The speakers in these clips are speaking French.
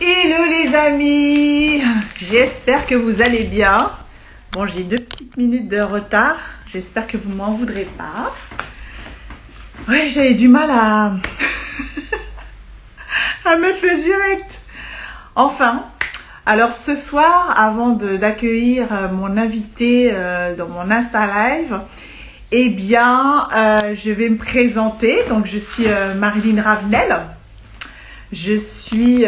Hello les amis, j'espère que vous allez bien. Bon, j'ai 2 petites minutes de retard, j'espère que vous m'en voudrez pas. Ouais, j'avais du mal à mettre le direct. Enfin, alors ce soir, avant d'accueillir mon invité dans mon Insta Live, eh bien, je vais me présenter. Donc, je suis Marilyn Ravenel. Je suis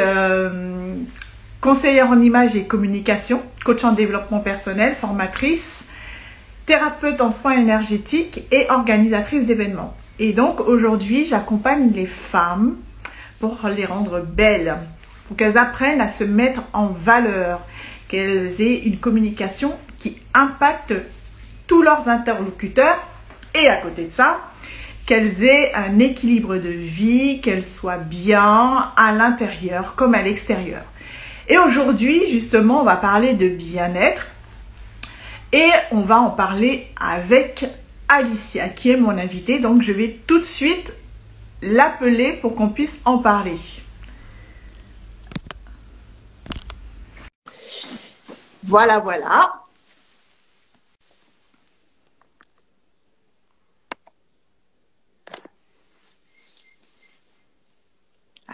conseillère en image et communication, coach en développement personnel, formatrice, thérapeute en soins énergétiques et organisatrice d'événements. Et donc aujourd'hui, j'accompagne les femmes pour les rendre belles, pour qu'elles apprennent à se mettre en valeur, qu'elles aient une communication qui impacte tous leurs interlocuteurs et à côté de ça, qu'elles aient un équilibre de vie, qu'elles soient bien à l'intérieur comme à l'extérieur. Et aujourd'hui, justement, on va parler de bien-être et on va en parler avec Alicia, qui est mon invitée. Donc, je vais tout de suite l'appeler pour qu'on puisse en parler. Voilà, voilà.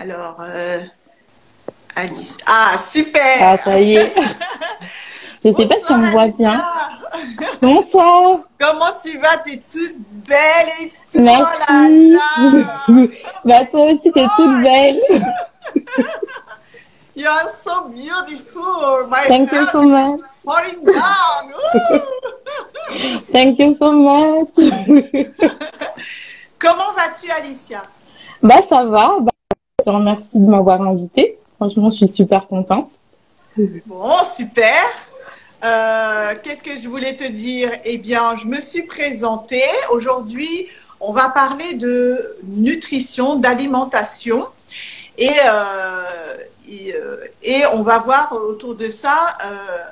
Alors, Alice. Ah, super! Ah, ça y est. Je sais pas si on me voit bien. Bonsoir. Comment tu vas? T'es toute belle et tout. Merci. Oh là là. Bah, toi aussi, t'es toute belle. You are so beautiful. My Thank you heart so much. is falling down. Thank you so much. Comment vas-tu, Alicia? Bah, ça va. Bah, je te remercie de m'avoir invitée. Franchement, je suis super contente. Bon, super. Qu'est-ce que je voulais te dire? Eh bien, je me suis présentée. Aujourd'hui, on va parler de nutrition, d'alimentation. Et on va voir autour de ça,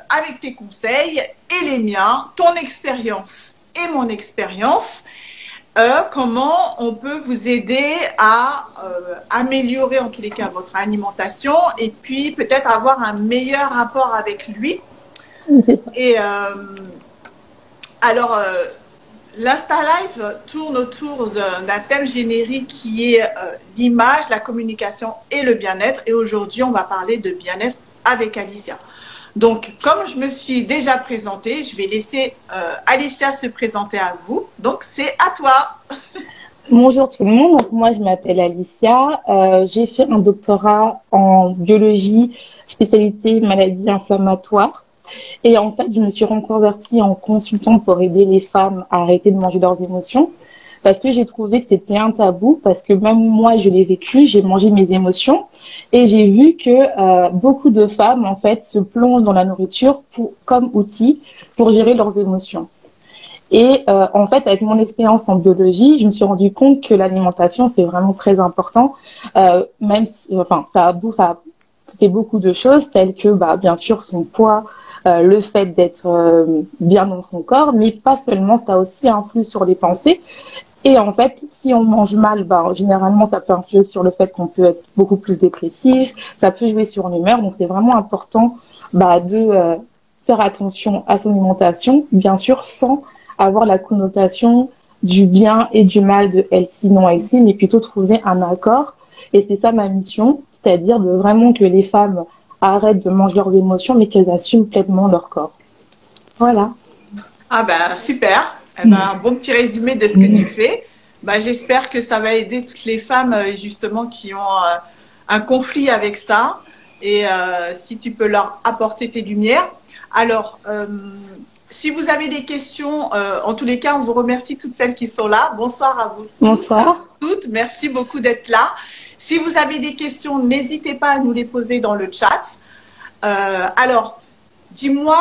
avec tes conseils et les miens, ton expérience et mon expérience, comment on peut vous aider à améliorer en tous les cas votre alimentation et puis peut-être avoir un meilleur rapport avec lui. C'est ça. Et alors, l'Insta Live tourne autour d'un thème générique qui est l'image, la communication et le bien-être. Et aujourd'hui, on va parler de bien-être avec Alicia. Donc, comme je me suis déjà présentée, je vais laisser Alicia se présenter à vous. Donc, c'est à toi. Bonjour tout le monde. Donc, moi, je m'appelle Alicia. J'ai fait un doctorat en biologie, spécialité maladies inflammatoires. Et en fait, je me suis reconvertie en consultante pour aider les femmes à arrêter de manger leurs émotions parce que j'ai trouvé que c'était un tabou, parce que même moi, je l'ai vécu, j'ai mangé mes émotions et j'ai vu que beaucoup de femmes, en fait, se plongent dans la nourriture comme outil pour gérer leurs émotions. Et en fait, avec mon expérience en biologie, je me suis rendu compte que l'alimentation, c'est vraiment très important, même si, enfin, ça fait beaucoup de choses, telles que, bah, bien sûr, son poids, le fait d'être bien dans son corps, mais pas seulement, ça aussi influe sur les pensées. Et en fait, si on mange mal, bah, généralement, ça peut influer sur le fait qu'on peut être beaucoup plus dépressif, ça peut jouer sur l'humeur. Donc, c'est vraiment important bah, de faire attention à son alimentation, bien sûr, sans avoir la connotation du bien et du mal de healthy, non healthy, mais plutôt trouver un accord. Et c'est ça ma mission, c'est-à-dire de vraiment que les femmes arrêtent de manger leurs émotions, mais qu'elles assument pleinement leur corps. Voilà. Ah ben, super. Eh ben, un bon petit résumé de ce que tu fais. Ben, j'espère que ça va aider toutes les femmes justement qui ont un conflit avec ça. Et si tu peux leur apporter tes lumières. Alors, si vous avez des questions, en tous les cas, on vous remercie toutes celles qui sont là. Bonsoir à vous tous, Bonsoir. toutes. Merci beaucoup d'être là. Si vous avez des questions, n'hésitez pas à nous les poser dans le chat. Alors, dis-moi,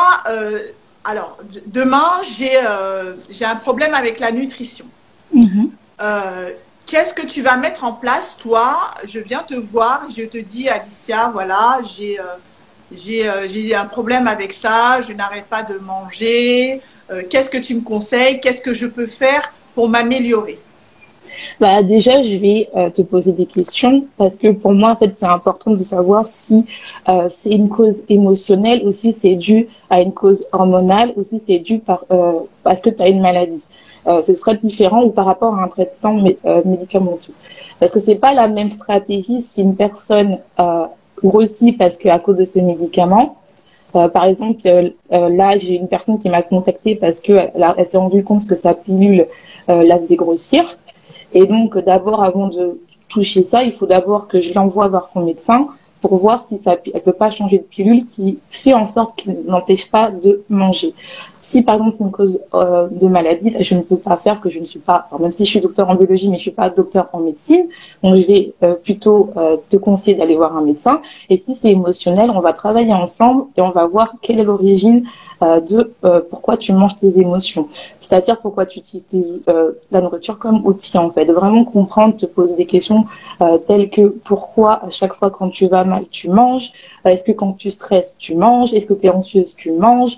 alors demain, j'ai un problème avec la nutrition. Qu'est-ce que tu vas mettre en place, toi? Je viens te voir et je te dis, Alicia, voilà, j'ai un problème avec ça, je n'arrête pas de manger. Qu'est-ce que tu me conseilles? Qu'est-ce que je peux faire pour m'améliorer? Bah, déjà, je vais te poser des questions parce que pour moi, en fait, c'est important de savoir si c'est une cause émotionnelle ou si c'est dû à une cause hormonale ou si c'est dû parce que tu as une maladie. Ce serait différent ou par rapport à un traitement médicamenteux. Parce que c'est pas la même stratégie si une personne grossit parce qu'à cause de ce médicament. Par exemple, là, j'ai une personne qui m'a contactée parce que elle s'est rendue compte que sa pilule la faisait grossir. Et donc, d'abord, avant de toucher ça, il faut d'abord que je l'envoie voir son médecin pour voir si elle peut pas changer de pilule qui fait en sorte qu'il n'empêche pas de manger. Si par exemple c'est une cause de maladie, je ne peux pas faire que je ne suis pas, même si je suis docteur en biologie, mais je suis pas docteur en médecine, donc je vais plutôt te conseiller d'aller voir un médecin. Et si c'est émotionnel, on va travailler ensemble et on va voir quelle est l'origine de pourquoi tu manges tes émotions. C'est-à-dire pourquoi tu utilises la nourriture comme outil en fait. De vraiment comprendre, te poser des questions telles que pourquoi à chaque fois quand tu vas mal tu manges, est-ce que quand tu stresses tu manges, est-ce que tu es anxieuse tu manges,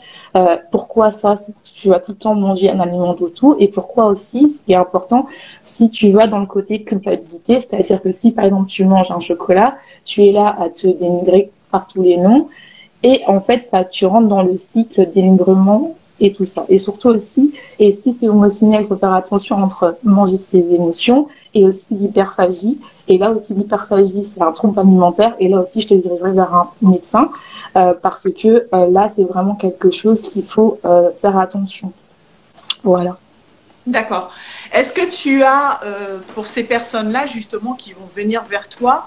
pourquoi ça tu vas tout le temps manger un aliment d'auto et pourquoi aussi, ce qui est important, si tu vas dans le côté culpabilité, c'est-à-dire que si par exemple tu manges un chocolat, tu es là à te dénigrer par tous les noms. Et en fait, ça, tu rentres dans le cycle d'énigrement et tout ça. Et surtout aussi, et si c'est émotionnel, il faut faire attention entre manger ses émotions et aussi l'hyperphagie. Et là aussi, l'hyperphagie, c'est un trouble alimentaire. Et là aussi, je te dirigerai vers un médecin parce que là, c'est vraiment quelque chose qu'il faut faire attention. Voilà. D'accord. Est-ce que tu as, pour ces personnes-là, justement, qui vont venir vers toi,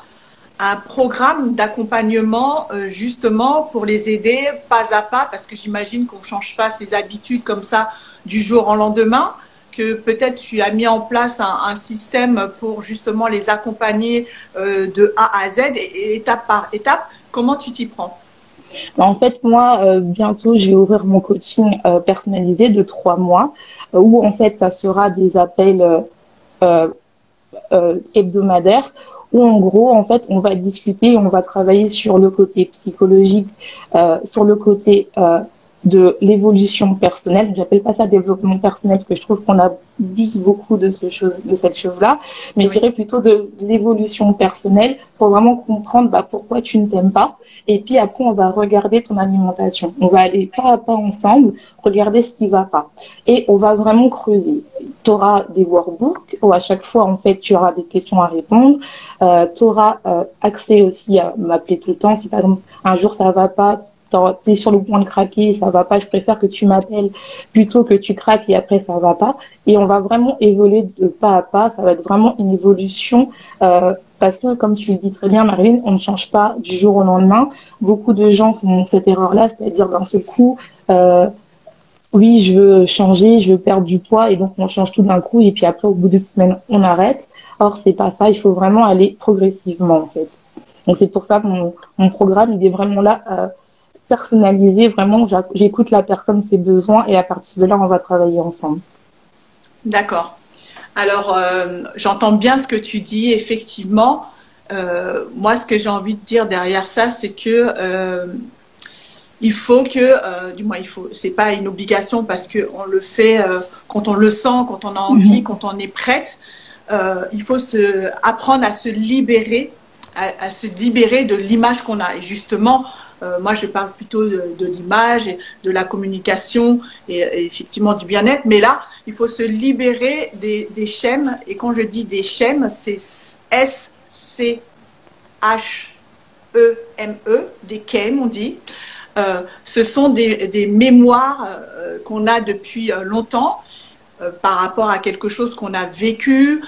un programme d'accompagnement justement pour les aider pas à pas, parce que j'imagine qu'on ne change pas ses habitudes comme ça du jour au lendemain, que peut-être tu as mis en place un système pour justement les accompagner de A à Z, et étape par étape. Comment tu t'y prends? En fait, moi, bientôt, je vais ouvrir mon coaching personnalisé de 3 mois, où en fait, ça sera des appels euh, hebdomadaires où en gros en fait on va discuter, on va travailler sur le côté psychologique, sur le côté de l'évolution personnelle. J'appelle pas ça développement personnel parce que je trouve qu'on abuse beaucoup de cette chose-là, mais je dirais plutôt de l'évolution personnelle pour vraiment comprendre pourquoi tu ne t'aimes pas. Et puis après, on va regarder ton alimentation. On va aller pas à pas ensemble, regarder ce qui va pas. Et on va vraiment creuser. Tu auras des workbooks où à chaque fois, en fait, tu auras des questions à répondre. Tu auras accès aussi à m'appeler tout le temps. Si par exemple, un jour, ça va pas, tu es sur le point de craquer, ça va pas, je préfère que tu m'appelles plutôt que tu craques et après ça va pas. Et on va vraiment évoluer de pas à pas, ça va être vraiment une évolution parce que comme tu le dis très bien Marilyn, on ne change pas du jour au lendemain. Beaucoup de gens font cette erreur-là, c'est-à-dire d'un seul coup, oui, je veux changer, je veux perdre du poids et donc on change tout d'un coup et puis après au bout de semaines on arrête. Or c'est pas ça, il faut vraiment aller progressivement en fait. Donc c'est pour ça que mon programme il est vraiment là personnalisé, vraiment j'écoute la personne, ses besoins et à partir de là on va travailler ensemble. D'accord. Alors j'entends bien ce que tu dis, effectivement. Moi ce que j'ai envie de dire derrière ça, c'est que il faut que, du moins il faut, c'est pas une obligation parce que on le fait quand on le sent, quand on a envie, quand on est prête. Il faut apprendre à se libérer, à se libérer de l'image qu'on a. Et justement, moi je parle plutôt de l'image, et de la communication et effectivement du bien-être. Mais là, il faut se libérer des schèmes. Et quand je dis des schèmes, c'est S-C-H-E-M-E, des schèmes on dit. Ce sont des mémoires qu'on a depuis longtemps par rapport à quelque chose qu'on a vécu,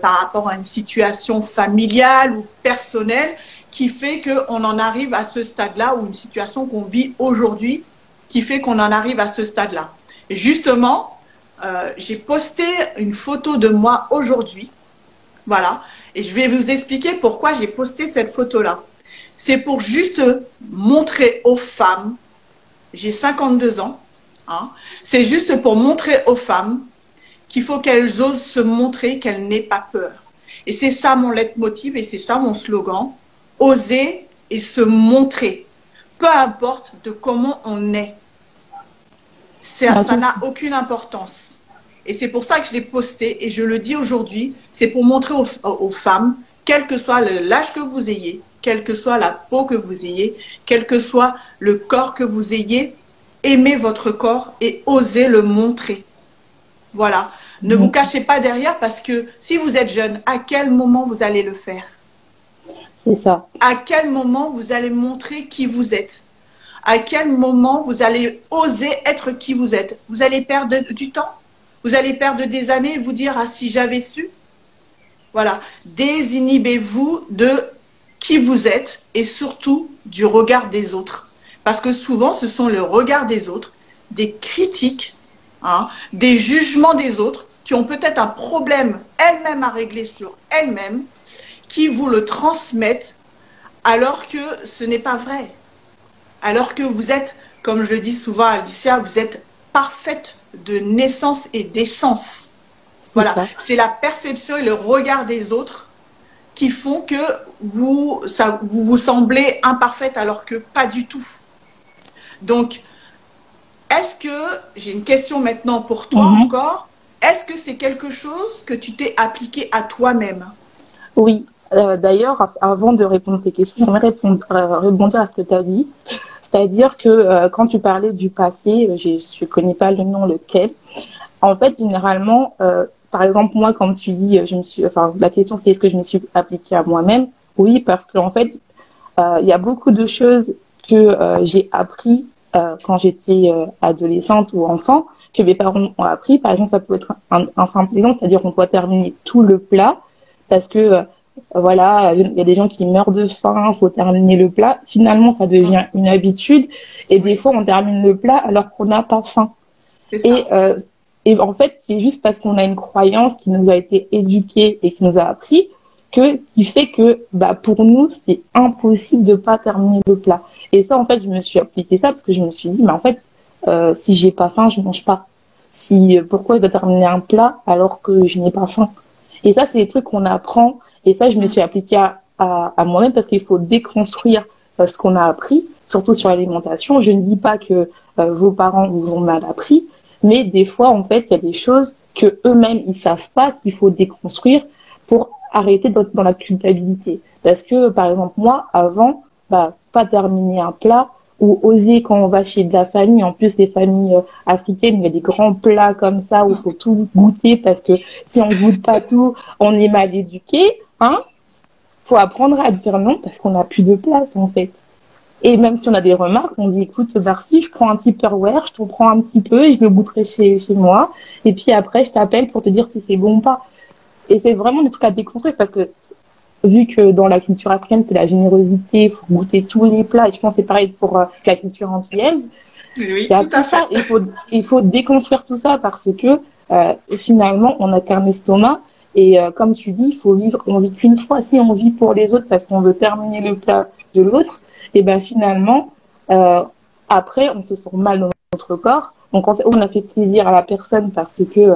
par rapport à une situation familiale ou personnelle qui fait qu'on en arrive à ce stade-là, ou une situation qu'on vit aujourd'hui qui fait qu'on en arrive à ce stade-là. Et justement, j'ai posté une photo de moi aujourd'hui, voilà, et je vais vous expliquer pourquoi j'ai posté cette photo-là. C'est pour juste montrer aux femmes, j'ai 52 ans, hein, c'est juste pour montrer aux femmes qu'il faut qu'elles osent se montrer, qu'elles n'aient pas peur. Et c'est ça mon leitmotiv et c'est ça mon slogan, oser et se montrer, peu importe de comment on est. Ça n'a aucune importance. Et c'est pour ça que je l'ai posté et je le dis aujourd'hui, c'est pour montrer aux femmes, quel que soit l'âge que vous ayez, quelle que soit la peau que vous ayez, quel que soit le corps que vous ayez, aimez votre corps et osez le montrer. Voilà. Ne vous cachez pas derrière parce que si vous êtes jeune, à quel moment vous allez le faire? C'est ça. À quel moment vous allez montrer qui vous êtes? À quel moment vous allez oser être qui vous êtes? Vous allez perdre du temps? Vous allez perdre des années et vous dire « Ah, si j'avais su ». Voilà. Désinhibez-vous de qui vous êtes et surtout du regard des autres. Parce que souvent, ce sont le regard des autres, des critiques, des jugements des autres qui ont peut-être un problème elles-mêmes à régler sur elles-mêmes, qui vous le transmettent alors que ce n'est pas vrai. Alors que vous êtes, comme je le dis souvent à Alicia, vous êtes parfaite de naissance et d'essence. Voilà, c'est la perception et le regard des autres qui font que vous vous semblez imparfaite alors que pas du tout. Donc, est-ce que, j'ai une question maintenant pour toi encore, est-ce que c'est quelque chose que tu t'es appliqué à toi-même? Oui, d'ailleurs, avant de répondre à tes questions, j'aimerais rebondir à ce que tu as dit. C'est-à-dire que quand tu parlais du passé, je ne connais pas le nom, lequel. En fait, généralement, par exemple, moi, comme tu dis, la question c'est est-ce que je me suis appliquée à moi-même? Oui, parce qu'en fait, il y a beaucoup de choses que j'ai appris quand j'étais adolescente ou enfant, que mes parents ont appris. Par exemple, ça peut être un simple exemple, c'est-à-dire qu'on doit terminer tout le plat parce que voilà, il y a des gens qui meurent de faim, il faut terminer le plat. Finalement, ça devient une habitude et des fois, on termine le plat alors qu'on n'a pas faim. Et en fait, c'est juste parce qu'on a une croyance qui nous a été éduquée et qui nous a appris qui fait que pour nous, c'est impossible de pas terminer le plat. Et ça, en fait, je me suis appliqué ça parce que je me suis dit, mais en fait, si j'ai pas faim, je mange pas. Pourquoi je dois terminer un plat alors que je n'ai pas faim? Et ça, c'est des trucs qu'on apprend. Et ça, je me suis appliquée à moi-même parce qu'il faut déconstruire ce qu'on a appris, surtout sur l'alimentation. Je ne dis pas que vos parents vous ont mal appris, mais des fois, en fait, il y a des choses que eux-mêmes, ils savent pas qu'il faut déconstruire pour arrêter d'être dans la culpabilité. Parce que, par exemple, moi, avant, pas terminer un plat ou oser quand on va chez de la famille. En plus, les familles africaines, il y a des grands plats comme ça où il faut tout goûter parce que si on goûte pas tout, on est mal éduqué. Faut apprendre à dire non parce qu'on n'a plus de place, en fait. Et même si on a des remarques, on dit, écoute, merci, je prends un Tupperware, je t'en prends un petit peu et je le goûterai chez moi. Et puis après, je t'appelle pour te dire si c'est bon ou pas. Et c'est vraiment des trucs à déconstruire parce que vu que dans la culture africaine, c'est la générosité, il faut goûter tous les plats. Et je pense que c'est pareil pour la culture antillaise. Oui, il y a tout ça. Il faut déconstruire tout ça parce que finalement, on n'a qu'un estomac. Et comme tu dis, il faut vivre, on vit qu'une fois. Si on vit pour les autres parce qu'on veut terminer le plat de l'autre, et finalement, après, on se sent mal dans notre corps. Donc, en fait, on a fait plaisir à la personne parce que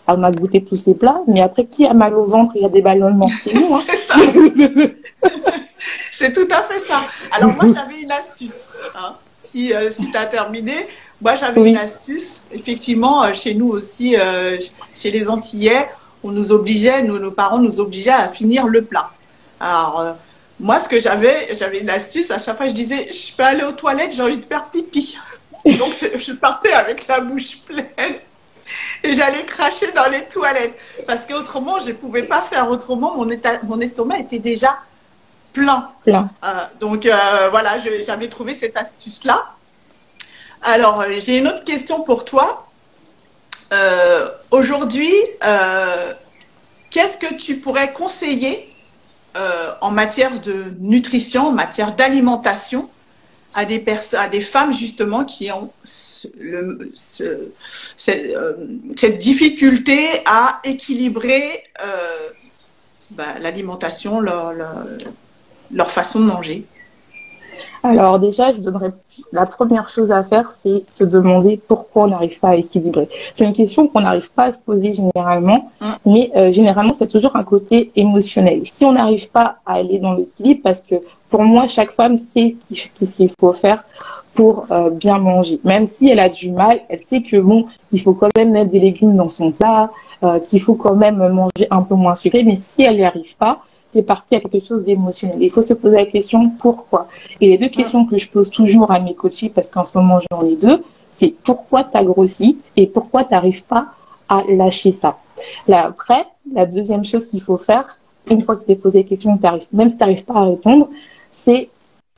on a goûté tous ces plats. Mais après, qui a mal au ventre et a des ballonnements? C'est nous. Hein. C'est ça. C'est tout à fait ça. Alors, moi, j'avais une astuce. Si tu as terminé, moi, j'avais une astuce. Effectivement, chez nous aussi, chez les Antillais, on nous obligeait, nos parents nous obligeaient à finir le plat. Alors, moi, ce que j'avais une astuce. À chaque fois, je disais, je peux aller aux toilettes, j'ai envie de faire pipi. Donc, je partais avec la bouche pleine et j'allais cracher dans les toilettes. Parce qu'autrement, je ne pouvais pas faire autrement. Mon estomac était déjà plein. Donc, voilà, j'avais trouvé cette astuce-là. Alors, j'ai une autre question pour toi. Aujourd'hui, qu'est-ce que tu pourrais conseiller en matière de nutrition, en matière d'alimentation à des femmes justement qui ont cette difficulté à équilibrer l'alimentation, leur façon de manger? Alors déjà, la première chose à faire, c'est se demander pourquoi on n'arrive pas à équilibrer. C'est une question qu'on n'arrive pas à se poser généralement, mais généralement, c'est toujours un côté émotionnel. Si on n'arrive pas à aller dans l'équilibre, parce que pour moi, chaque femme sait ce qu'il faut faire pour bien manger. Même si elle a du mal, elle sait que bon, il faut quand même mettre des légumes dans son plat, qu'il faut quand même manger un peu moins sucré. Mais si elle n'y arrive pas, c'est parce qu'il y a quelque chose d'émotionnel. Il faut se poser la question pourquoi. Et les deux questions que je pose toujours à mes coachés, parce qu'en ce moment j'en ai deux, c'est pourquoi tu as grossi et pourquoi tu n'arrives pas à lâcher ça. Là, après, la deuxième chose qu'il faut faire, une fois que tu t'es posé la question, même si tu n'arrives pas à répondre, c'est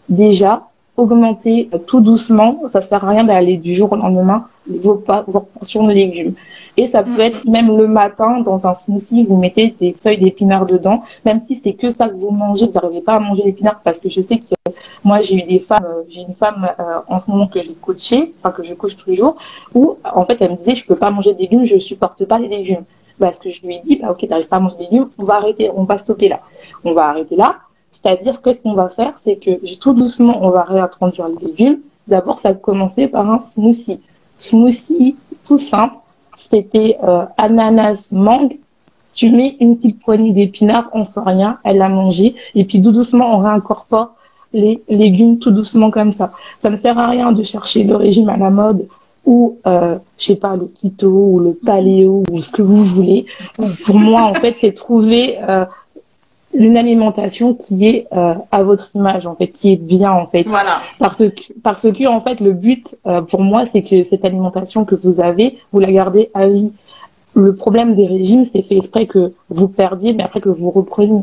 déjà augmenter tout doucement. Ça sert à rien d'aller du jour au lendemain vos portions de légumes. Et ça peut être même le matin dans un smoothie, vous mettez des feuilles d'épinards dedans, même si c'est que ça que vous mangez, vous n'arrivez pas à manger l'épinard, parce que je sais que moi j'ai une femme en ce moment que j'ai coachée, enfin que je coach toujours, où en fait elle me disait je peux pas manger de légumes, je supporte pas les légumes. Parce que je lui ai dit ok, t'arrives pas à manger de légumes, on va arrêter, on va stopper là, on va arrêter là. C'est-à-dire que ce qu'on va faire, c'est que tout doucement on va réintroduire les légumes. D'abord ça a commencé par un smoothie tout simple. C'était ananas, mangue. Tu mets une petite poignée d'épinards, on sent rien, elle a mangé. Et puis tout doucement, on réincorpore les légumes tout doucement comme ça. Ça ne sert à rien de chercher le régime à la mode ou, je sais pas, le keto ou le paléo ou ce que vous voulez. Pour moi, en fait, c'est trouver une alimentation qui est à votre image, en fait, qui est bien, en fait. Voilà. Parce que en fait, le but pour moi, c'est que cette alimentation que vous avez, vous la gardez à vie. Le problème des régimes, c'est fait exprès que vous perdiez, mais après que vous repreniez.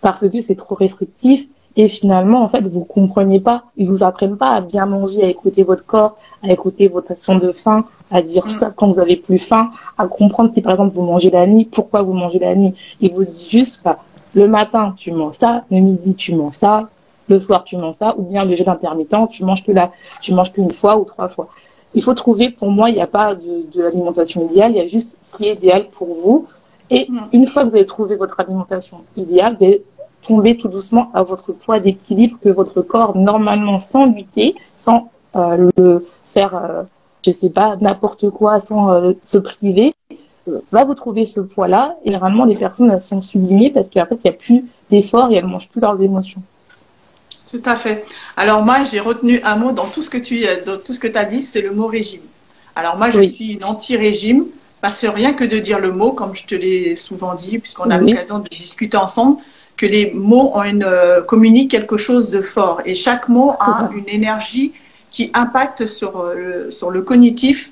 Parce que c'est trop restrictif. Et finalement, en fait, vous comprenez pas. Ils vous apprennent pas à bien manger, à écouter votre corps, à écouter votre action de faim, à dire ça quand vous avez plus faim, à comprendre si, par exemple, vous mangez la nuit, pourquoi vous mangez la nuit. Ils vous disent juste, bah, le matin, tu manges ça, le midi, tu manges ça, le soir, tu manges ça, ou bien le jeûne intermittent, tu manges qu'une fois ou 3 fois. Il faut trouver, pour moi, il n'y a pas de l'alimentation idéale, il y a juste ce qui est idéal pour vous. Et une fois que vous avez trouvé votre alimentation idéale, vous allez tomber tout doucement à votre poids d'équilibre que votre corps, normalement, sans lutter, sans le faire, je sais pas, n'importe quoi, sans se priver, va vous trouver ce poids-là. Et généralement, les personnes, elles sont sublimées parce qu'en fait, il n'y a plus d'efforts et elles ne mangent plus leurs émotions. Tout à fait. Alors moi, j'ai retenu un mot dans tout ce que tu as dit, c'est le mot régime. Alors moi, je suis une anti-régime parce que rien que de dire le mot, comme je te l'ai souvent dit, puisqu'on a l'occasion de discuter ensemble, que les mots communiquent quelque chose de fort. Et chaque mot a une énergie qui impacte sur le cognitif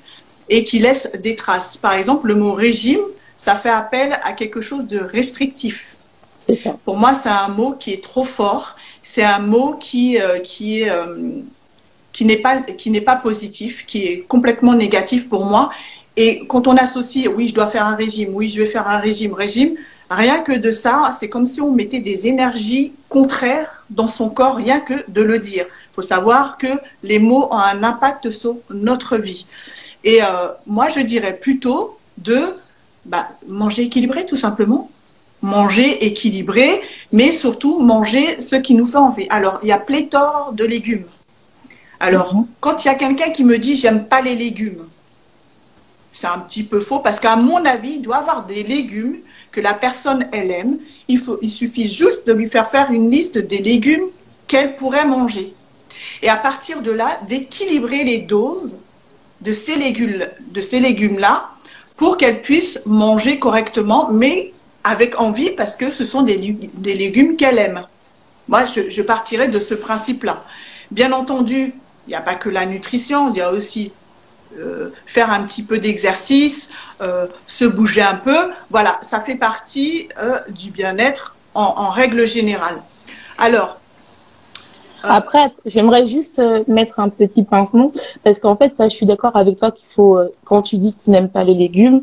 et qui laisse des traces. Par exemple, le mot régime, ça fait appel à quelque chose de restrictif. C'est ça. Pour moi, c'est un mot qui est trop fort. C'est un mot qui n'est pas positif, qui est complètement négatif pour moi. Et quand on associe, oui, je dois faire un régime, oui, je vais faire un régime, rien que de ça, c'est comme si on mettait des énergies contraires dans son corps, rien que de le dire. Il faut savoir que les mots ont un impact sur notre vie. Et moi, je dirais plutôt de manger équilibré, tout simplement. Manger équilibré, mais surtout manger ce qui nous fait envie. Alors, il y a pléthore de légumes. Alors, quand il y a quelqu'un qui me dit « j'aime pas les légumes », c'est un petit peu faux parce qu'à mon avis, il doit y avoir des légumes que la personne, elle aime. Il suffit juste de lui faire une liste des légumes qu'elle pourrait manger. Et à partir de là, d'équilibrer les doses de ces légumes-là pour qu'elle puisse manger correctement, mais avec envie parce que ce sont des légumes qu'elle aime. Moi, je partirais de ce principe-là. Bien entendu, il n'y a pas que la nutrition, il y a aussi faire un petit peu d'exercice, se bouger un peu. Voilà, ça fait partie du bien-être en règle générale. Alors, après, j'aimerais juste mettre un petit pincement parce qu'en fait, ça, je suis d'accord avec toi qu'il faut, quand tu dis que tu n'aimes pas les légumes,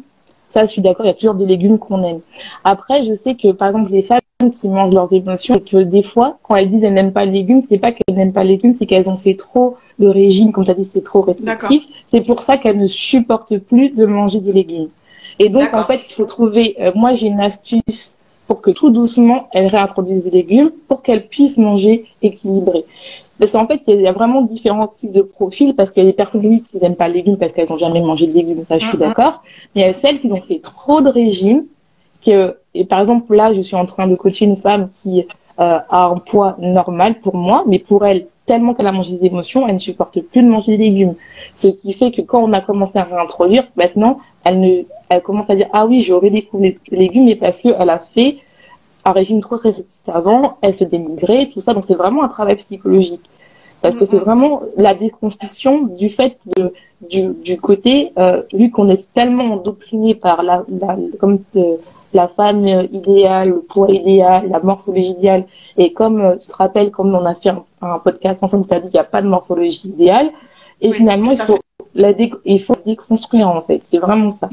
ça, je suis d'accord, il y a toujours des légumes qu'on aime. Après, je sais que, par exemple, les femmes qui mangent leurs émotions, et que des fois, quand elles disent qu'elles n'aiment pas les légumes, c'est pas qu'elles n'aiment pas les légumes, c'est qu'elles ont fait trop de régime, comme tu as dit, c'est trop restrictif. C'est pour ça qu'elles ne supportent plus de manger des légumes. Et donc, en fait, il faut trouver, moi, j'ai une astuce pour que tout doucement, elles réintroduisent des légumes pour qu'elles puissent manger équilibré. Parce qu'en fait, il y a vraiment différents types de profils, parce qu'il y a des personnes, oui, qui n'aiment pas les légumes parce qu'elles n'ont jamais mangé de légumes, ça je suis d'accord. Mais il y a celles qui ont fait trop de régime, et par exemple, là, je suis en train de coacher une femme qui a un poids normal pour moi, mais pour elle, tellement qu'elle a mangé des émotions, elle ne supporte plus de manger des légumes. Ce qui fait que quand on a commencé à réintroduire, maintenant, elle commence à dire, ah oui, j'ai redécouvert les légumes, mais parce qu'elle a fait un régime trop réstrictif avant, elle se dénigrait, tout ça. Donc, c'est vraiment un travail psychologique. Parce que c'est vraiment la déconstruction du fait du côté, vu qu'on est tellement endoctriné par la femme idéale, le poids idéal, la morphologie idéale. Et comme tu te rappelles, comme on a fait un podcast ensemble, tu as dit qu'il n'y a pas de morphologie idéale. Et oui, finalement, il faut déconstruire, en fait. C'est vraiment ça.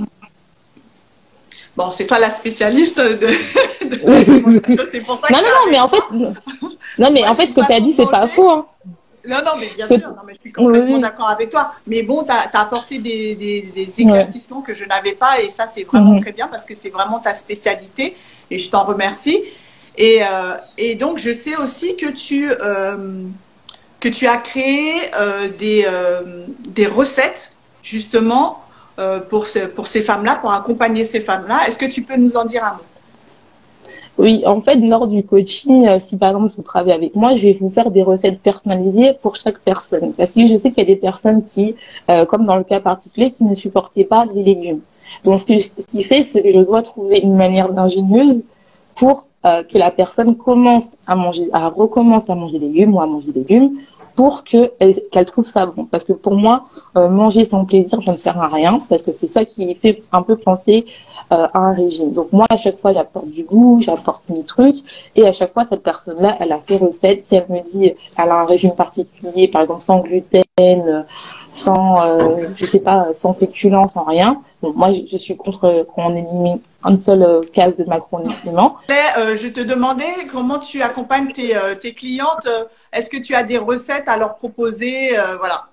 Bon, c'est toi la spécialiste de c'est pour ça que non, mais en fait, ce que tu as dit, c'est pas faux. Hein. Non, mais bien sûr, non, mais je suis complètement d'accord avec toi. Mais bon, tu as apporté des éclaircissements que je n'avais pas et ça, c'est vraiment très bien parce que c'est vraiment ta spécialité et je t'en remercie. Et donc, je sais aussi que tu as créé des recettes, justement, pour ces femmes-là, pour accompagner ces femmes-là. Est-ce que tu peux nous en dire un mot? Oui, en fait, lors du coaching, si par exemple vous travaillez avec moi, je vais vous faire des recettes personnalisées pour chaque personne. Parce que je sais qu'il y a des personnes qui, comme dans le cas particulier, qui ne supportaient pas les légumes. Donc, ce qui fait, c'est que je dois trouver une manière ingénieuse pour que la personne recommence à manger des légumes ou à manger des légumes pour qu'elle trouve ça bon. Parce que pour moi, manger sans plaisir, ça ne sert à rien. Parce que c'est ça qui fait un peu penser à un régime. Donc moi, à chaque fois, j'apporte du goût, j'apporte mes trucs, et à chaque fois, cette personne-là, elle a ses recettes. Si elle me dit, elle a un régime particulier, par exemple sans gluten, sans, je sais pas, sans féculents, sans rien. Donc moi, je suis contre qu'on élimine une seule case de macronutriments. Je te demandais comment tu accompagnes tes clientes. Est-ce que tu as des recettes à leur proposer, voilà.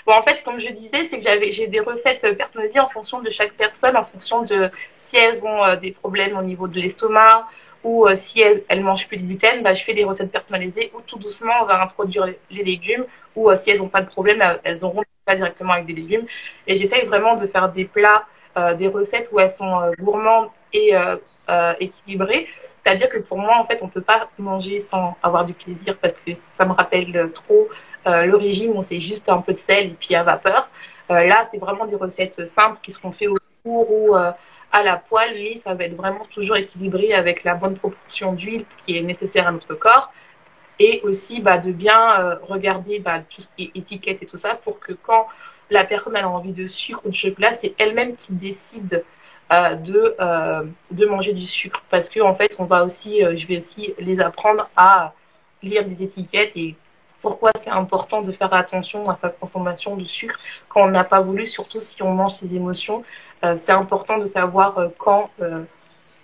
Bon, en fait, comme je disais, c'est que j'ai des recettes personnalisées en fonction de chaque personne, en fonction de si elles ont des problèmes au niveau de l'estomac ou si elles mangent plus de gluten, bah, je fais des recettes personnalisées où tout doucement on va introduire les légumes ou si elles n'ont pas de problème, elles auront pas directement avec des légumes. Et j'essaye vraiment de faire des plats, des recettes où elles sont gourmandes et équilibrées. C'est-à-dire que pour moi, en fait, on ne peut pas manger sans avoir du plaisir parce que ça me rappelle trop le régime où c'est juste un peu de sel et puis à vapeur. Là, c'est vraiment des recettes simples qui seront faites au four ou à la poêle, mais ça va être vraiment toujours équilibré avec la bonne proportion d'huile qui est nécessaire à notre corps. Et aussi de bien regarder tout ce qui est étiquette et tout ça pour que quand la personne a envie de sucre ou de chocolat, c'est elle-même qui décide de manger du sucre. Parce que en fait, je vais aussi les apprendre à lire des étiquettes et pourquoi c'est important de faire attention à sa consommation de sucre quand on n'a pas voulu, surtout si on mange ses émotions. C'est important de savoir quand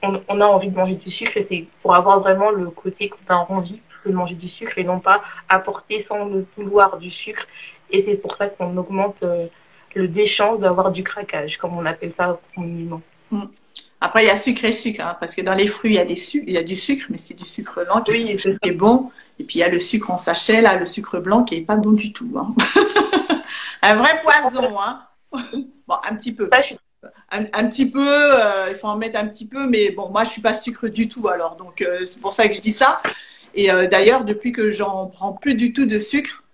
on a envie de manger du sucre et c'est pour avoir vraiment le côté qu'on a envie de manger du sucre et non pas apporter sans le vouloir du sucre. Et c'est pour ça qu'on augmente des chances d'avoir du craquage, comme on appelle ça communément. Après, il y a sucre et sucre, hein, parce que dans les fruits, il y a du sucre, mais c'est du sucre lent qui est bon. Et puis, il y a le sucre en sachet, là, le sucre blanc qui est pas bon du tout. Hein. Un vrai poison, hein. Bon, un petit peu. Un petit peu, il faut en mettre un petit peu, mais bon, moi, je suis pas sucre du tout, alors. Donc, c'est pour ça que je dis ça. Et d'ailleurs, depuis que j'en prends plus du tout de sucre,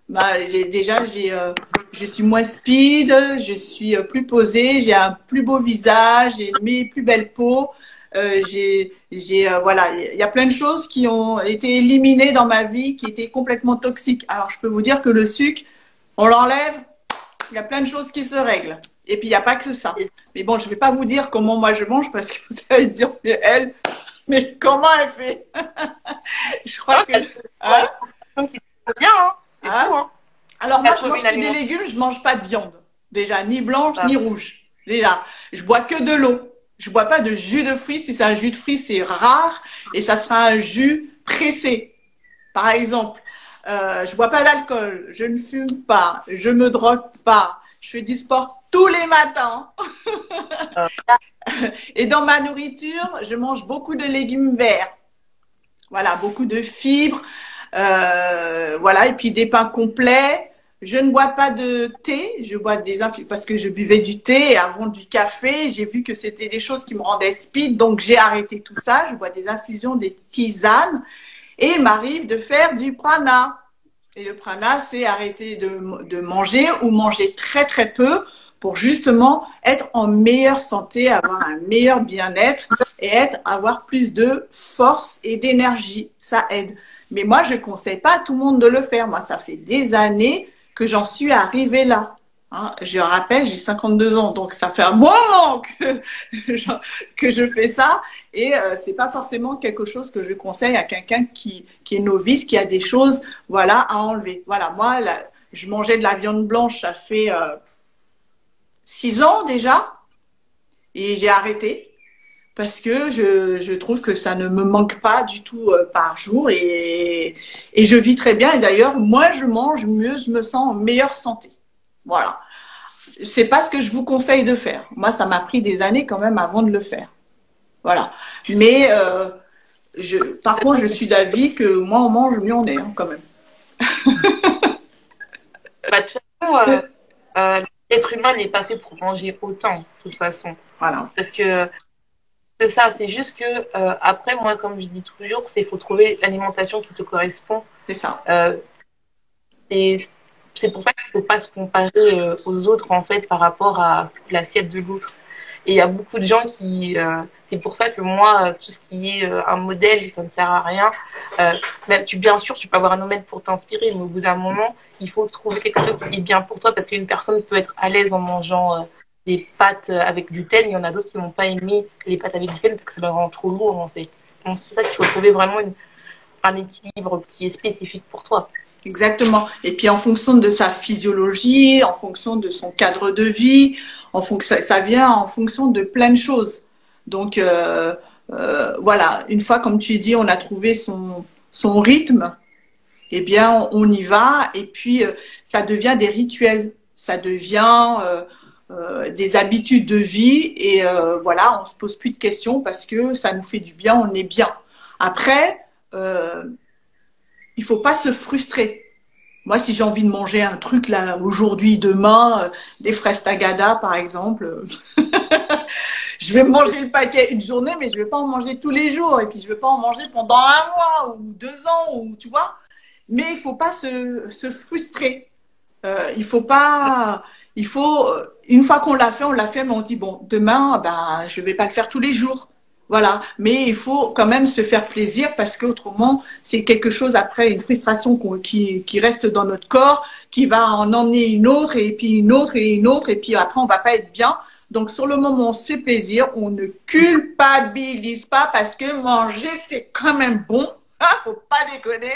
je suis moins speed, je suis plus posée, j'ai un plus beau visage, j'ai une plus belle peau. Voilà, il y a plein de choses qui ont été éliminées dans ma vie, qui étaient complètement toxiques. Alors, je peux vous dire que le sucre, on l'enlève, il y a plein de choses qui se règlent. Et puis, il n'y a pas que ça. Mais bon, je ne vais pas vous dire comment moi je mange parce que vous allez dire, mais comment elle fait? Je crois que... Hein? Bien, hein? C'est fou, hein? Alors, moi, je mange que des légumes, je ne mange pas de viande. Déjà, ni blanche, ni rouge. Déjà, je bois que de l'eau. Je bois pas de jus de fruits. Si c'est un jus de fruits, c'est rare. Et ça sera un jus pressé. Par exemple, je bois pas d'alcool. Je ne fume pas. Je me drogue pas. Je fais du sport tous les matins. Et dans ma nourriture, je mange beaucoup de légumes verts. Voilà, beaucoup de fibres. Voilà, et puis des pains complets. Je ne bois pas de thé, je bois des infusions parce que je buvais du thé avant du café. J'ai vu que c'était des choses qui me rendaient speed, donc j'ai arrêté tout ça. Je bois des infusions, des tisanes et il m'arrive de faire du prana. Et le prana, c'est arrêter de manger ou manger très très peu pour justement être en meilleure santé, avoir un meilleur bien-être et avoir plus de force et d'énergie. Ça aide. Mais moi, je ne conseille pas à tout le monde de le faire. Moi, ça fait des années que j'en suis arrivée là. Hein, je rappelle, j'ai 52 ans, donc ça fait un moment que je fais ça. Et c'est pas forcément quelque chose que je conseille à quelqu'un qui est novice, qui a des choses, voilà, à enlever. Voilà, moi, je mangeais de la viande blanche, ça fait 6 ans déjà, et j'ai arrêté parce que je trouve que ça ne me manque pas du tout par jour et je vis très bien. Et d'ailleurs, moins je mange, mieux je me sens en meilleure santé. Voilà. C'est pas ce que je vous conseille de faire. Moi, ça m'a pris des années quand même avant de le faire. Voilà. Mais par contre, je suis d'avis que moins on mange, mieux on est, hein, quand même. Bah, de toute façon, l'être humain n'est pas fait pour manger autant, de toute façon. Voilà. Parce que c'est ça, c'est juste que après, moi, comme je dis toujours, c'est faut trouver l'alimentation qui te correspond. C'est ça. Et c'est pour ça qu'il ne faut pas se comparer aux autres, en fait, par rapport à l'assiette de l'autre. Et il y a beaucoup de gens qui... c'est pour ça que moi, tout ce qui est un modèle, ça ne sert à rien. Même, bien sûr, tu peux avoir un modèle pour t'inspirer, mais au bout d'un moment, il faut trouver quelque chose qui est bien pour toi, parce qu'une personne peut être à l'aise en mangeant des pâtes avec du gluten. Il y en a d'autres qui n'ont pas aimé les pâtes avec du gluten parce que ça leur rend trop lourd, en fait. Donc, c'est ça qu'il faut trouver vraiment un équilibre qui est spécifique pour toi. Exactement. Et puis en fonction de sa physiologie, en fonction de son cadre de vie, ça vient en fonction de plein de choses. Donc voilà, une fois, comme tu dis, on a trouvé son rythme, eh bien on y va. Et puis ça devient des rituels, ça devient des habitudes de vie. Et voilà, on se pose plus de questions parce que ça nous fait du bien, on est bien. Après, il faut pas se frustrer. Moi, si j'ai envie de manger un truc là aujourd'hui, demain, des fraises tagada par exemple, je vais manger le paquet une journée, mais je vais pas en manger tous les jours. Et puis je vais pas en manger pendant un mois ou 2 ans, ou tu vois. Mais il faut pas se frustrer. Il faut pas. Il faut une fois qu'on l'a fait, mais on se dit bon, demain, ben, je vais pas le faire tous les jours. Voilà, mais il faut quand même se faire plaisir parce qu'autrement, c'est quelque chose après, une frustration qui reste dans notre corps, qui va en emmener une autre et puis une autre et une autre et puis après on va pas être bien. Donc sur le moment, on se fait plaisir, on ne culpabilise pas parce que manger c'est quand même bon, hein, faut pas déconner.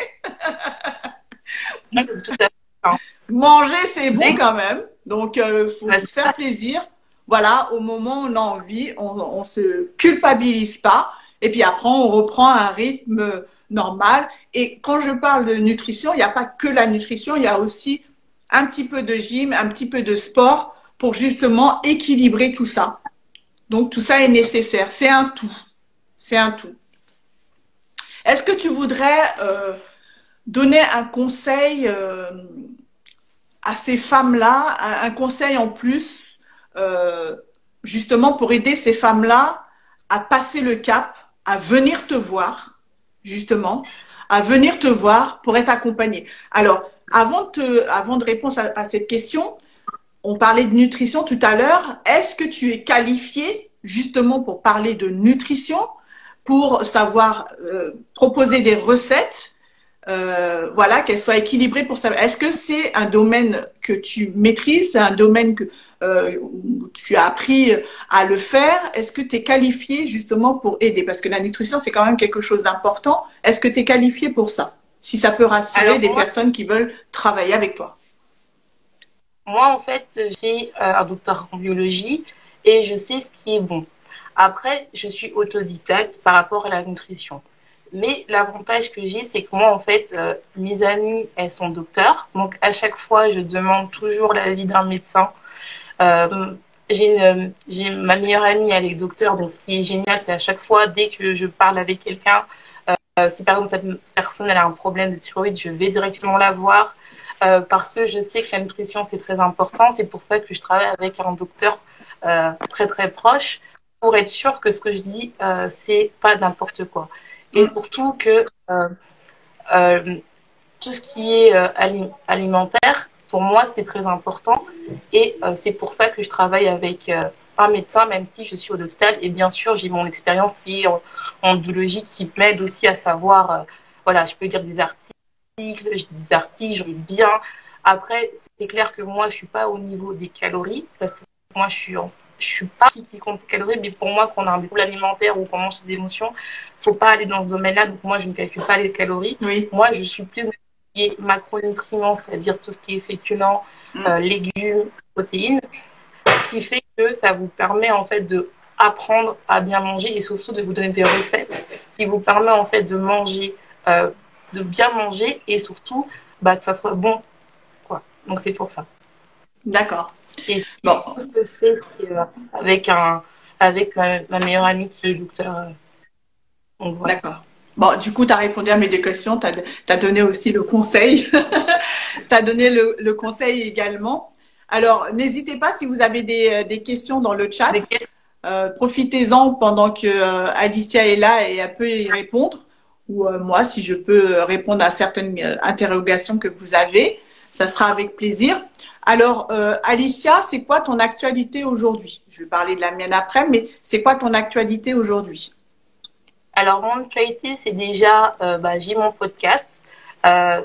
Manger c'est bon quand même, donc faut se faire plaisir. Voilà, au moment où on a envie, on se culpabilise pas. Et puis après, on reprend un rythme normal. Et quand je parle de nutrition, il n'y a pas que la nutrition, il y a aussi un petit peu de gym, un petit peu de sport pour justement équilibrer tout ça. Donc tout ça est nécessaire. C'est un tout. C'est un tout. Est-ce que tu voudrais donner un conseil à ces femmes-là, un conseil en plus justement pour aider ces femmes-là à passer le cap, à venir te voir, justement, à venir te voir pour être accompagnée. Alors, avant de répondre à cette question, on parlait de nutrition tout à l'heure. Est-ce que tu es qualifiée justement pour parler de nutrition, pour savoir proposer des recettes, voilà, qu'elles soient équilibrées pour savoir. Est-ce que c'est un domaine que tu maîtrises, c'est un domaine que tu as appris à le faire? Est-ce que tu es qualifié justement pour aider? Parce que la nutrition, c'est quand même quelque chose d'important. Est-ce que tu es qualifié pour ça? Si ça peut rassurer des personnes qui veulent travailler avec toi. Moi, en fait, j'ai un doctorat en biologie et je sais ce qui est bon. Après, je suis autodidacte par rapport à la nutrition. Mais l'avantage que j'ai, c'est que moi, en fait, mes amies, elles sont docteurs. Donc, à chaque fois, je demande toujours l'avis d'un médecin. J'ai ma meilleure amie, elle est docteur. Donc, ce qui est génial, c'est à chaque fois, dès que je parle avec quelqu'un, si par exemple, cette personne elle a un problème de thyroïde, je vais directement la voir parce que je sais que la nutrition, c'est très important. C'est pour ça que je travaille avec un docteur très, très proche pour être sûr que ce que je dis, c'est pas n'importe quoi. Et surtout que tout ce qui est alimentaire, pour moi, c'est très important. Et c'est pour ça que je travaille avec un médecin, même si je suis au l'hôpital. Et bien sûr, j'ai mon expérience qui est en biologie qui m'aide aussi à savoir, voilà, je peux dire des articles, je lis bien. Après, c'est clair que moi, je suis pas au niveau des calories, parce que moi, je suis pas qui compte les calories, mais pour moi, quand on a un défaut alimentaire ou qu'on mange ses émotions, faut pas aller dans ce domaine-là. Donc moi, je ne calcule pas les calories. Oui. Moi, je suis plus macronutriments, c'est-à-dire tout ce qui est féculents, légumes, protéines, ce qui fait que ça vous permet en fait de apprendre à bien manger et surtout de vous donner des recettes qui vous permet en fait de manger, de bien manger et surtout que ça soit bon, quoi. Donc c'est pour ça. D'accord. Et bon. Tout ce que je fais, c'est avec ma meilleure amie qui est docteur. Donc, voilà. D'accord. Bon, du coup, tu as répondu à mes deux questions. Tu as donné aussi le conseil. Tu as donné le conseil également. Alors, n'hésitez pas si vous avez des questions dans le chat. Profitez-en pendant que Alicia est là et elle peut y répondre. Ou moi, si je peux répondre à certaines interrogations que vous avez, ça sera avec plaisir. Alors, Alicia, c'est quoi ton actualité aujourd'hui? Je vais parler de la mienne après, mais c'est quoi ton actualité aujourd'hui? Alors, mon actualité, c'est déjà, j'ai mon podcast,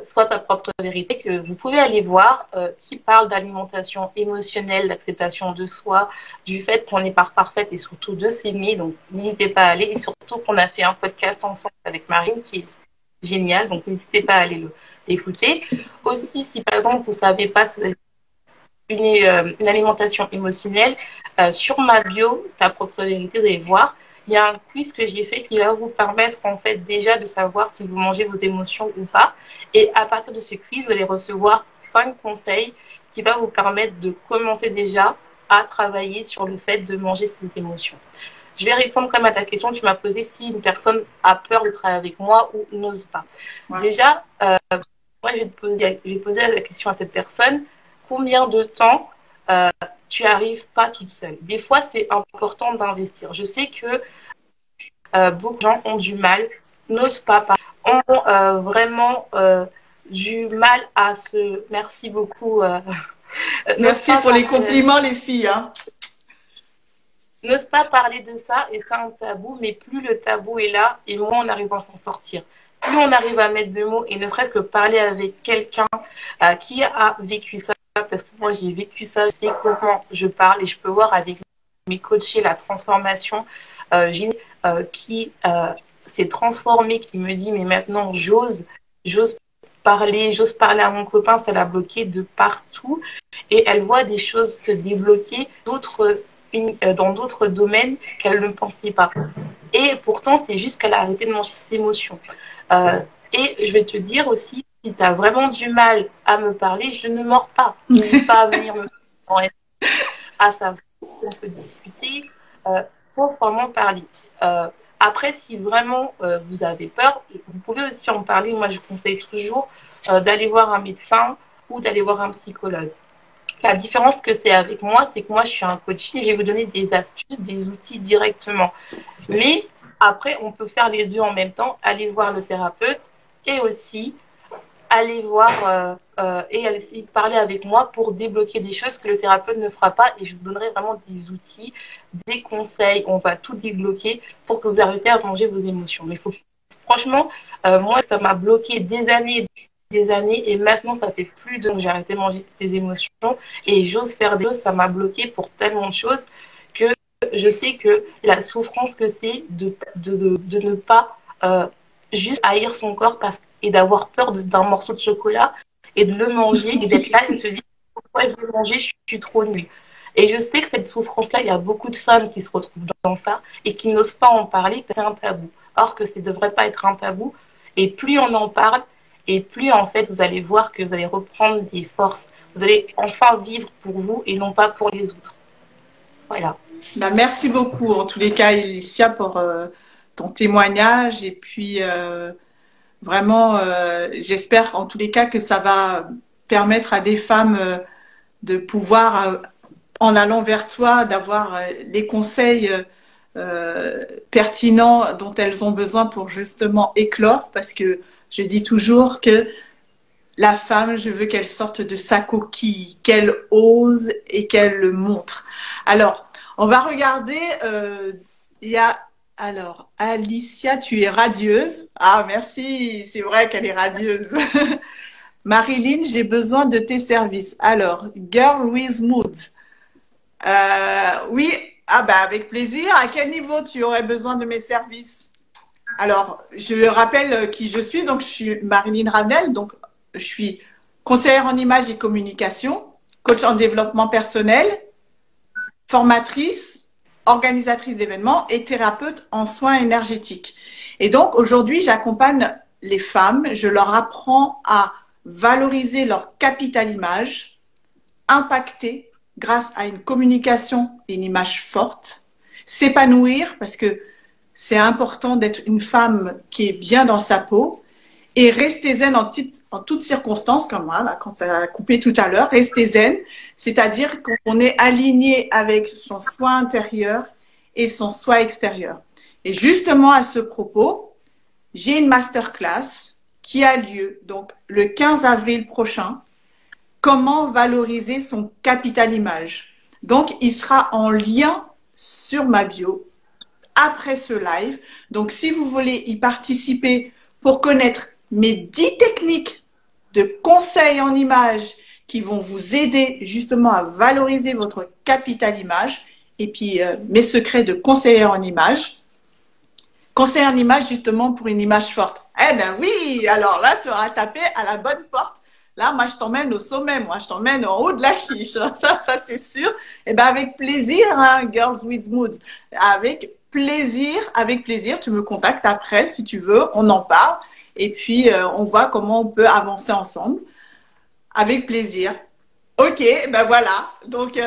Soit ta propre vérité, que vous pouvez aller voir, qui parle d'alimentation émotionnelle, d'acceptation de soi, du fait qu'on n'est pas parfaite et surtout de s'aimer. Donc, n'hésitez pas à aller. Et surtout qu'on a fait un podcast ensemble avec Marine qui est génial. Donc, n'hésitez pas à aller l'écouter. Aussi, si par exemple, vous ne savez pas une alimentation émotionnelle, sur ma bio, ta propre vérité, vous allez voir. Il y a un quiz que j'ai fait qui va vous permettre en fait déjà de savoir si vous mangez vos émotions ou pas. Et à partir de ce quiz, vous allez recevoir 5 conseils qui vont vous permettre de commencer déjà à travailler sur le fait de manger ses émotions. Je vais répondre quand même à ta question. Tu m'as posé si une personne a peur de travailler avec moi ou n'ose pas. Ouais. Déjà, moi, je vais poser la question à cette personne. Combien de temps tu arrives pas toute seule? Des fois, c'est important d'investir. Je sais que beaucoup de gens ont du mal, n'osent pas, ont vraiment du mal à se... Merci beaucoup. Merci pour les compliments, les filles. Hein. N'ose pas parler de ça et c'est un tabou, mais plus le tabou est là et moins on arrive à s'en sortir. Plus on arrive à mettre de mots et ne serait-ce que parler avec quelqu'un qui a vécu ça, parce que moi j'ai vécu ça, je sais comment je parle et je peux voir avec mes coachés la transformation qui s'est transformée, qui me dit mais maintenant j'ose parler à mon copain, ça l'a bloqué de partout et elle voit des choses se débloquer dans d'autres domaines qu'elle ne pensait pas. Et pourtant, c'est juste qu'elle a arrêté de manger ses émotions. Et je vais te dire aussi, si tu as vraiment du mal à me parler, je ne mords pas. N'hésite pas à venir me parler. À savoir, on peut discuter. Faut vraiment parler. Après, si vraiment vous avez peur, vous pouvez aussi en parler. Moi, je conseille toujours d'aller voir un médecin ou d'aller voir un psychologue. La différence que c'est avec moi, c'est que moi, je suis un coaching, je vais vous donner des astuces, des outils directement. Mais après, on peut faire les deux en même temps, aller voir le thérapeute et aussi aller voir et aller parler avec moi pour débloquer des choses que le thérapeute ne fera pas. Et je vous donnerai vraiment des outils, des conseils, on va tout débloquer pour que vous arriviez à manger vos émotions. Mais franchement, moi, ça m'a bloqué des années et maintenant ça fait plus de j'ai arrêté de manger des émotions et j'ose faire des choses, ça m'a bloqué pour tellement de choses que je sais que la souffrance que c'est de ne pas juste haïr son corps et d'avoir peur d'un morceau de chocolat et de le manger et d'être là et se dire pourquoi je vais manger, je suis trop nulle. Et je sais que cette souffrance-là, il y a beaucoup de femmes qui se retrouvent dans ça et qui n'osent pas en parler parce que c'est un tabou. Or que ça ne devrait pas être un tabou. Et plus on en parle, et plus, en fait, vous allez voir que vous allez reprendre des forces. Vous allez enfin vivre pour vous et non pas pour les autres. Voilà. Merci beaucoup, en tous les cas, Alicia, pour ton témoignage. Et puis, vraiment, j'espère, en tous les cas, que ça va permettre à des femmes de pouvoir, en allant vers toi, d'avoir les conseils pertinents dont elles ont besoin pour justement éclore. Parce que je dis toujours que la femme, je veux qu'elle sorte de sa coquille, qu'elle ose et qu'elle le montre. Alors, on va regarder, il y a, alors, Alicia, tu es radieuse. Ah, merci, c'est vrai qu'elle est radieuse. Marilyn, j'ai besoin de tes services. Alors, Girl with Mood. Oui, ah bah avec plaisir. À quel niveau tu aurais besoin de mes services? Alors, je rappelle qui je suis. Donc, je suis Marilyn Ravenel. Donc, je suis conseillère en image et communication, coach en développement personnel, formatrice, organisatrice d'événements et thérapeute en soins énergétiques. Et donc, aujourd'hui, j'accompagne les femmes. Je leur apprends à valoriser leur capital image, impacter grâce à une communication et une image forte, s'épanouir parce que c'est important d'être une femme qui est bien dans sa peau et rester zen en toutes circonstances, comme moi, là, quand ça a coupé tout à l'heure, rester zen, c'est-à-dire qu'on est aligné avec son soi intérieur et son soi extérieur. Et justement à ce propos, j'ai une masterclass qui a lieu donc le 15 avril prochain. Comment valoriser son capital image. Donc, il sera en lien sur ma bio après ce live. Donc, si vous voulez y participer pour connaître mes 10 techniques de conseils en image qui vont vous aider justement à valoriser votre capital image et puis mes secrets de conseiller en image. Conseiller en image justement pour une image forte. Eh bien oui, alors là, tu auras tapé à la bonne porte. Là, moi, je t'emmène au sommet, moi, je t'emmène en haut de la chiche. Ça c'est sûr. Et ben avec plaisir, hein, Girls with Mood. Avec plaisir. Tu me contactes après si tu veux, on en parle. Et puis, on voit comment on peut avancer ensemble. Avec plaisir. Ok, ben voilà. Donc,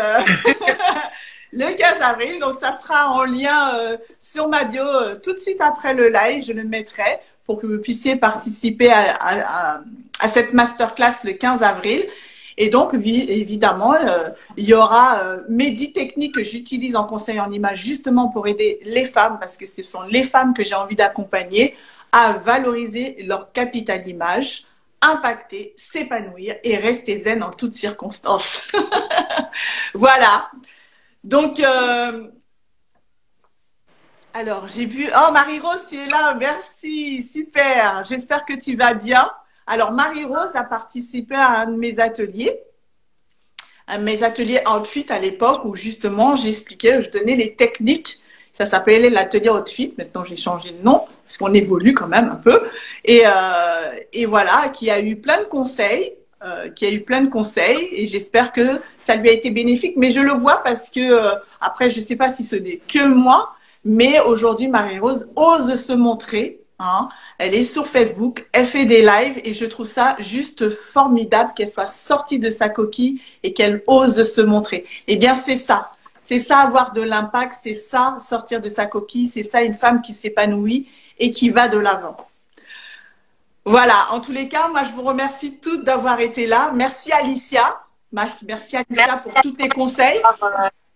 le 15 avril, donc ça sera en lien sur ma bio tout de suite après le live. Je le mettrai pour que vous puissiez participer à cette masterclass le 15 avril. Et donc, évidemment, il y aura mes 10 techniques que j'utilise en conseil en image justement pour aider les femmes, parce que ce sont les femmes que j'ai envie d'accompagner à valoriser leur capital image, impacter, s'épanouir et rester zen en toutes circonstances. Voilà. Donc, alors, j'ai vu… Oh, Marie-Rose, tu es là. Merci. Super. J'espère que tu vas bien. Alors, Marie-Rose a participé à un de mes ateliers Outfit à l'époque où justement j'expliquais, je donnais les techniques. Ça s'appelait l'atelier Outfit. Maintenant, j'ai changé de nom parce qu'on évolue quand même un peu. Et voilà, qui a eu plein de conseils. Et j'espère que ça lui a été bénéfique. Mais je le vois parce que, après, je ne sais pas si ce n'est que moi, mais aujourd'hui, Marie-Rose ose se montrer. Hein. Elle est sur Facebook, elle fait des lives et je trouve ça juste formidable qu'elle soit sortie de sa coquille et qu'elle ose se montrer. Eh bien, c'est ça. C'est ça, avoir de l'impact. C'est ça, sortir de sa coquille. C'est ça, une femme qui s'épanouit et qui va de l'avant. Voilà, en tous les cas, moi je vous remercie toutes d'avoir été là. Merci Alicia. Merci Alicia pour tous tes conseils.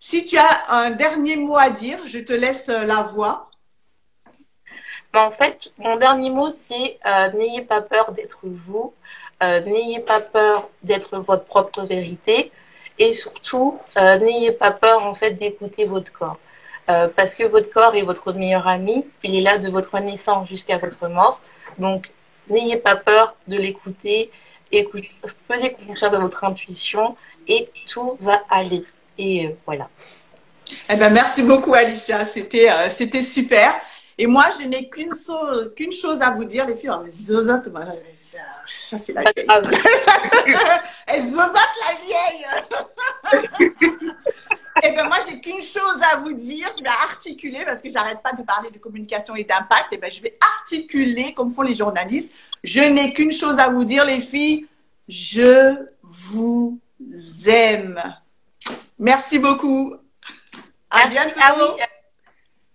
Si tu as un dernier mot à dire, je te laisse la voix. En fait, mon dernier mot, c'est n'ayez pas peur d'être vous. N'ayez pas peur d'être votre propre vérité. Et surtout, n'ayez pas peur en fait d'écouter votre corps. Parce que votre corps est votre meilleur ami. Il est là de votre naissance jusqu'à votre mort. Donc, n'ayez pas peur de l'écouter. Faisez confiance à votre intuition et tout va aller. Et voilà. Eh ben, merci beaucoup, Alicia. C'était super. Et moi, je n'ai qu'une chose à vous dire, les filles. Mais zozote, ça c'est la vieille. Elle zozote la vieille. Eh ben, moi, j'ai qu'une chose à vous dire. Je vais articuler parce que j'arrête pas de parler de communication et d'impact. Eh ben, je vais articuler comme font les journalistes. Je n'ai qu'une chose à vous dire, les filles. Je vous aime. Merci beaucoup. À bientôt. Ah oui.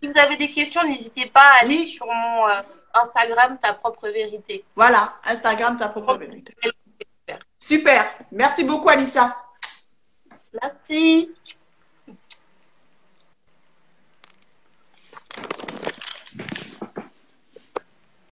Si vous avez des questions, n'hésitez pas à aller sur mon Instagram, ta propre vérité. Voilà, Instagram, ta propre vérité. Super. Merci beaucoup, Alissa. Merci.